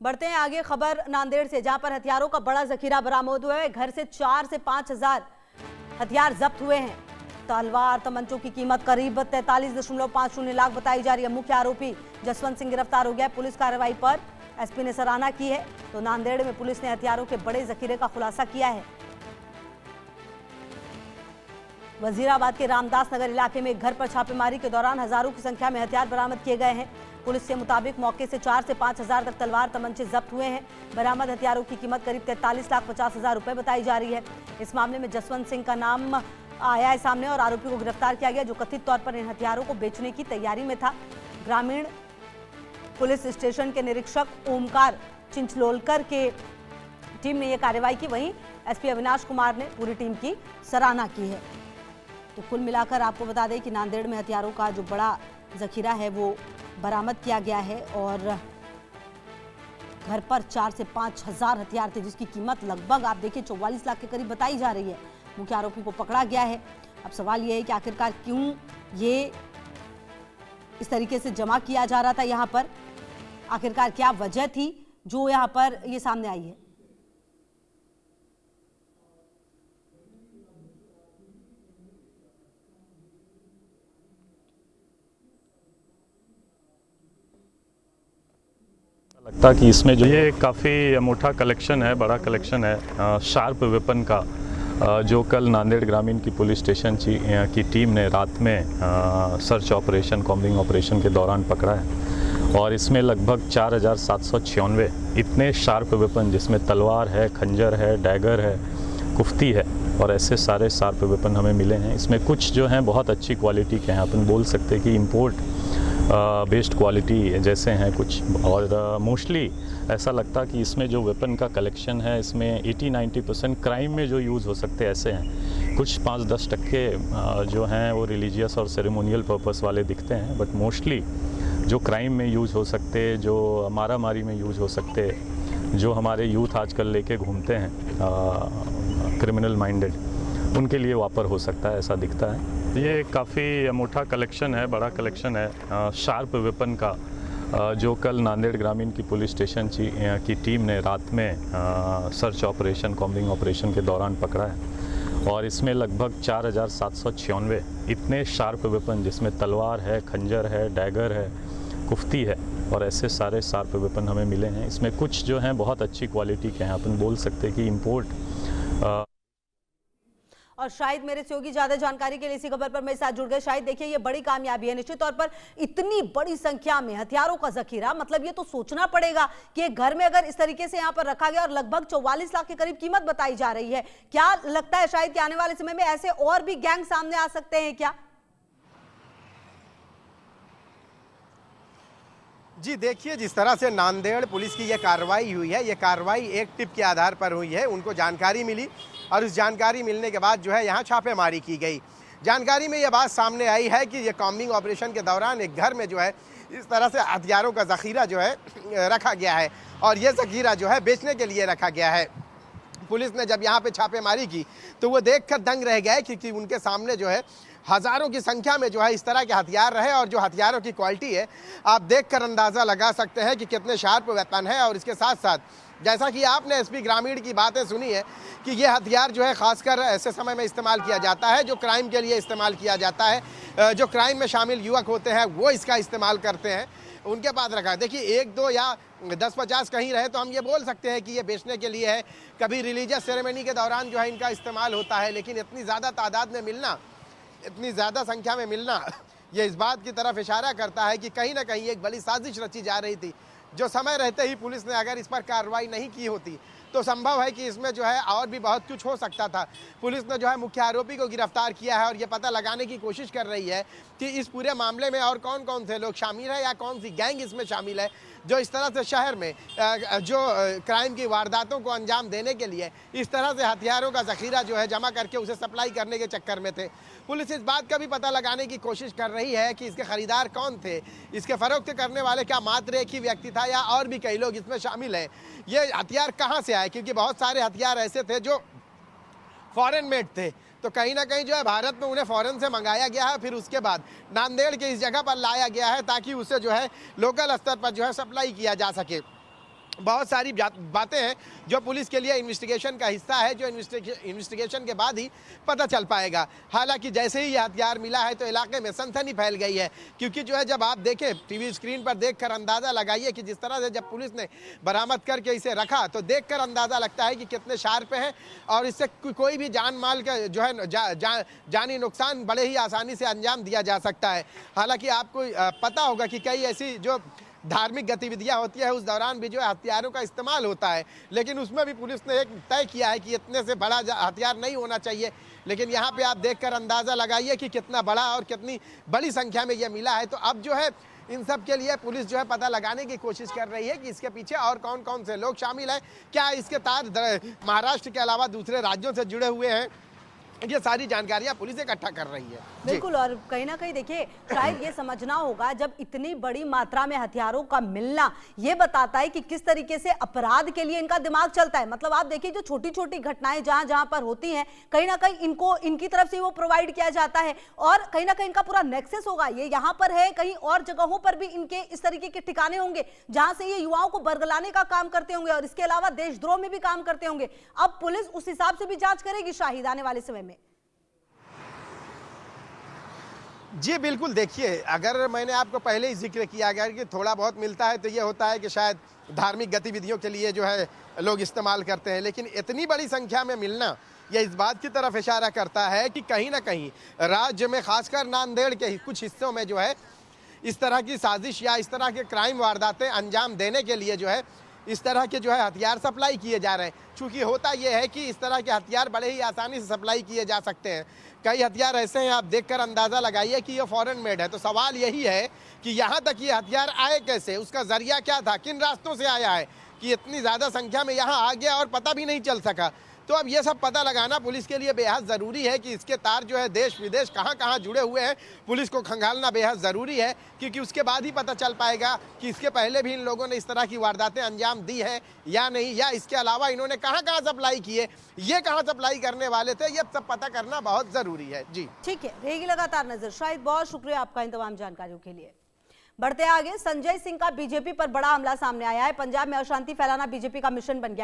बढ़ते हैं आगे, खबर नांदेड़ से, जहां पर हथियारों का बड़ा जखीरा बरामद हुआ है। घर से 4 से 5 हजार हथियार जब्त हुए हैं। तलवार, तमंचों की कीमत करीब 43.50 लाख बताई जा रही है। मुख्य आरोपी जसवंत सिंह गिरफ्तार हो गया। पुलिस कार्रवाई पर एसपी ने सराहना की है। तो नांदेड़ में पुलिस ने हथियारों के बड़े जखीरे का खुलासा किया है। वजीराबाद के रामदास नगर इलाके में एक घर पर छापेमारी के दौरान हजारों की संख्या में हथियार बरामद किए गए हैं। पुलिस के मुताबिक मौके से 4 से 5 हजार तक तलवार, तमंचे जब्त हुए हैं। बरामद हथियारों की कीमत करीब 43,50,000 रुपए बताई जा रही है। इस मामले में जसवंत सिंह का नाम आया है सामने और आरोपी को गिरफ्तार किया गया, जो कथित तौर पर इन हथियारों को बेचने की तैयारी में था। ग्रामीण पुलिस स्टेशन के निरीक्षक ओमकार चिंचलोलकर के टीम ने यह कार्रवाई की। वहीं एसपी अविनाश कुमार ने पूरी टीम की सराहना की है। तो कुल मिलाकर आपको बता दें कि नांदेड़ में हथियारों का जो बड़ा जखीरा है वो बरामद किया गया है और घर पर 4 से 5 हजार हथियार थे, जिसकी कीमत लगभग आप देखिए 44 लाख के करीब बताई जा रही है। मुख्य आरोपी को पकड़ा गया है। अब सवाल यह है कि आखिरकार क्यों ये इस तरीके से जमा किया जा रहा था यहाँ पर, आखिरकार क्या वजह थी जो यहाँ पर ये सामने आई है। लगता कि इसमें जो ये काफ़ी अनूठा कलेक्शन है, बड़ा कलेक्शन है शार्प वेपन का, जो कल नांदेड़ ग्रामीण की पुलिस स्टेशन की टीम ने रात में सर्च ऑपरेशन, कॉम्बिंग ऑपरेशन के दौरान पकड़ा है। और इसमें लगभग 4,796 इतने शार्प वेपन, जिसमें तलवार है, खंजर है, डैगर है, कुफ्ती है और ऐसे सारे शार्प वेपन हमें मिले हैं। इसमें कुछ जो हैं बहुत अच्छी क्वालिटी के हैं, अपन बोल सकते हैं कि इम्पोर्ट बेस्ड क्वालिटी जैसे हैं कुछ, और मोस्टली ऐसा लगता कि इसमें जो वेपन का कलेक्शन है इसमें 80-90% क्राइम में जो यूज़ हो सकते ऐसे हैं। कुछ 5-10% जो हैं वो रिलीजियस और सेरेमोनियल पर्पस वाले दिखते हैं, बट मोस्टली जो क्राइम में यूज़ हो सकते, जो मारा मारी में यूज़ हो सकते, जो हमारे यूथ आजकल लेके घूमते हैं क्रिमिनल माइंडेड, उनके लिए वापर हो सकता है, ऐसा दिखता है। ये काफ़ी अनूठा कलेक्शन है, बड़ा कलेक्शन है शार्प वेपन का, जो कल नांदेड़ ग्रामीण की पुलिस स्टेशन की टीम ने रात में सर्च ऑपरेशन, कॉम्बिंग ऑपरेशन के दौरान पकड़ा है। और इसमें लगभग 4,796 इतने शार्प वेपन, जिसमें तलवार है, खंजर है, डैगर है, कुफ्ती है और ऐसे सारे शार्प वेपन हमें मिले हैं। इसमें कुछ जो हैं बहुत अच्छी क्वालिटी के हैं, अपन बोल सकते हैं कि इम्पोर्ट। और शायद मेरे सहयोगी ज्यादा जानकारी के लिए इसी खबर पर मेरे साथ जुड़ गए। शायद देखिए, ये बड़ी कामयाबी है निश्चित तौर पर। इतनी बड़ी संख्या में हथियारों का जखीरा, मतलब ये तो सोचना पड़ेगा कि एक घर में अगर इस तरीके से यहाँ पर रखा गया और लगभग 44 लाख के करीब कीमत बताई जा रही है। क्या लगता है शायद कि आने वाले समय में ऐसे और भी गैंग सामने आ सकते हैं क्या? जी देखिए, जिस तरह से नांदेड़ पुलिस की यह कार्रवाई हुई है, ये कार्रवाई एक टिप के आधार पर हुई है। उनको जानकारी मिली और उस जानकारी मिलने के बाद जो है यहाँ छापेमारी की गई। जानकारी में यह बात सामने आई है कि ये कॉम्बिंग ऑपरेशन के दौरान एक घर में जो है इस तरह से हथियारों का ज़ख़ीरा जो है रखा गया है और ये ज़ख़ीरा जो है बेचने के लिए रखा गया है। पुलिस ने जब यहाँ पे छापेमारी की तो वो देखकर दंग रह गए, क्योंकि उनके सामने जो है हज़ारों की संख्या में जो है इस तरह के हथियार रहे और जो हथियारों की क्वालिटी है आप देखकर अंदाज़ा लगा सकते हैं कि कितने शार्प वेपन है। और इसके साथ साथ जैसा कि आपने एसपी ग्रामीण की बातें सुनी है कि ये हथियार जो है ख़ासकर ऐसे समय में इस्तेमाल किया जाता है जो क्राइम के लिए इस्तेमाल किया जाता है। जो क्राइम में शामिल युवक होते हैं वो इसका इस्तेमाल करते हैं, उनके पास रखा है। देखिए, 1-2 या 10-50 कहीं रहे तो हम ये बोल सकते हैं कि ये बेचने के लिए है, कभी रिलीजियस सेरेमनी के दौरान जो है इनका इस्तेमाल होता है। लेकिन इतनी ज़्यादा तादाद में मिलना, इतनी ज़्यादा संख्या में मिलना, ये इस बात की तरफ इशारा करता है कि कहीं ना कहीं एक बड़ी साजिश रची जा रही थी, जो समय रहते ही पुलिस ने अगर इस पर कार्रवाई नहीं की होती तो संभव है कि इसमें जो है और भी बहुत कुछ हो सकता था। पुलिस ने जो है मुख्य आरोपी को गिरफ्तार किया है और ये पता लगाने की कोशिश कर रही है कि इस पूरे मामले में और कौन कौन से लोग शामिल हैं या कौन सी गैंग इसमें शामिल है, जो इस तरह से शहर में जो क्राइम की वारदातों को अंजाम देने के लिए इस तरह से हथियारों का ज़ख़ीरा जो है जमा करके उसे सप्लाई करने के चक्कर में थे। पुलिस इस बात का भी पता लगाने की कोशिश कर रही है कि इसके ख़रीदार कौन थे, इसके फ़रोख्त करने वाले क्या मात्र एक ही व्यक्ति था या और भी कई लोग इसमें शामिल हैं। ये हथियार कहाँ से आए, क्योंकि बहुत सारे हथियार ऐसे थे जो फॉरेन मेड थे, तो कहीं ना कहीं जो है भारत में उन्हें फॉरेन से मंगाया गया है, फिर उसके बाद नांदेड़ के इस जगह पर लाया गया है ताकि उसे जो है लोकल स्तर पर जो है सप्लाई किया जा सके। बहुत सारी बातें हैं जो पुलिस के लिए इन्वेस्टिगेशन का हिस्सा है, जो इन्वेस्टिगेशन के बाद ही पता चल पाएगा। हालांकि जैसे ही ये हथियार मिला है तो इलाके में सनसनी फैल गई है, क्योंकि जो है जब आप देखें टीवी स्क्रीन पर देखकर अंदाज़ा लगाइए कि जिस तरह से जब पुलिस ने बरामद करके इसे रखा तो देखकर अंदाज़ा लगता है कि कितने शार्प हैं और इससे कोई भी जान माल का जो है जानी नुकसान बड़े ही आसानी से अंजाम दिया जा सकता है। हालांकि आपको पता होगा कि कई ऐसी जो धार्मिक गतिविधियां होती है उस दौरान भी जो है हथियारों का इस्तेमाल होता है, लेकिन उसमें भी पुलिस ने एक तय किया है कि इतने से बड़ा हथियार नहीं होना चाहिए। लेकिन यहाँ पे आप देखकर अंदाज़ा लगाइए कि कितना बड़ा और कितनी बड़ी संख्या में ये मिला है। तो अब जो है इन सब के लिए पुलिस जो है पता लगाने की कोशिश कर रही है कि इसके पीछे और कौन कौन से लोग शामिल हैं, क्या इसके तार महाराष्ट्र के अलावा दूसरे राज्यों से जुड़े हुए हैं। ये सारी जानकारियां पुलिस इकट्ठा कर रही है। बिल्कुल, और कहीं ना कहीं देखिए शायद ये समझना होगा, जब इतनी बड़ी मात्रा में हथियारों का मिलना ये बताता है कि किस तरीके से अपराध के लिए इनका दिमाग चलता है। मतलब आप देखिए जो छोटी छोटी घटनाएं जहां जहां पर होती हैं कहीं ना कहीं इनको इनकी तरफ से वो प्रोवाइड किया जाता है और कहीं ना कहीं इनका पूरा नेक्सस होगा। ये यहाँ पर है, कहीं और जगहों पर भी इनके इस तरीके के ठिकाने होंगे जहां से ये युवाओं को बरगलाने का काम करते होंगे और इसके अलावा देशद्रोह में भी काम करते होंगे। अब पुलिस उस हिसाब से भी जांच करेगी शाहिद आने वाले समय में। जी बिल्कुल, देखिए अगर मैंने आपको ही जिक्र किया गया कि थोड़ा बहुत मिलता है तो ये होता है कि शायद धार्मिक गतिविधियों के लिए जो है लोग इस्तेमाल करते हैं, लेकिन इतनी बड़ी संख्या में मिलना यह इस बात की तरफ इशारा करता है कि कहीं ना कहीं राज्य में खासकर नांदेड़ के कुछ हिस्सों में जो है इस तरह की साजिश या इस तरह के क्राइम वारदातें अंजाम देने के लिए जो है इस तरह के जो है हथियार सप्लाई किए जा रहे हैं। चूँकि होता यह है कि इस तरह के हथियार बड़े ही आसानी से सप्लाई किए जा सकते हैं। कई हथियार ऐसे हैं आप देखकर अंदाज़ा लगाइए कि ये फॉरेन मेड है। तो सवाल यही है कि यहाँ तक ये हथियार आए कैसे, उसका जरिया क्या था, किन रास्तों से आया है कि इतनी ज़्यादा संख्या में यहाँ आ गया और पता भी नहीं चल सका। तो अब ये सब पता लगाना पुलिस के लिए बेहद ज़रूरी है कि इसके तार जो है देश विदेश कहाँ कहाँ जुड़े हुए हैं, पुलिस को खंगालना बेहद ज़रूरी है, क्योंकि उसके बाद ही पता चल पाएगा कि इसके पहले भी इन लोगों ने इस तरह की वारदातें अंजाम दी है या नहीं, या इसके अलावा इन्होंने कहाँ कहाँ सप्लाई किए, ये कहाँ सप्लाई करने वाले थे, ये सब पता करना बहुत ज़रूरी है। जी ठीक है, रहेगी लगातार नजर। शायद बहुत शुक्रिया आपका इन तमाम जानकारियों के लिए। बढ़ते आगे, संजय सिंह का बीजेपी पर बड़ा हमला सामने आया है। पंजाब में अशांति फैलाना बीजेपी का मिशन बन गया।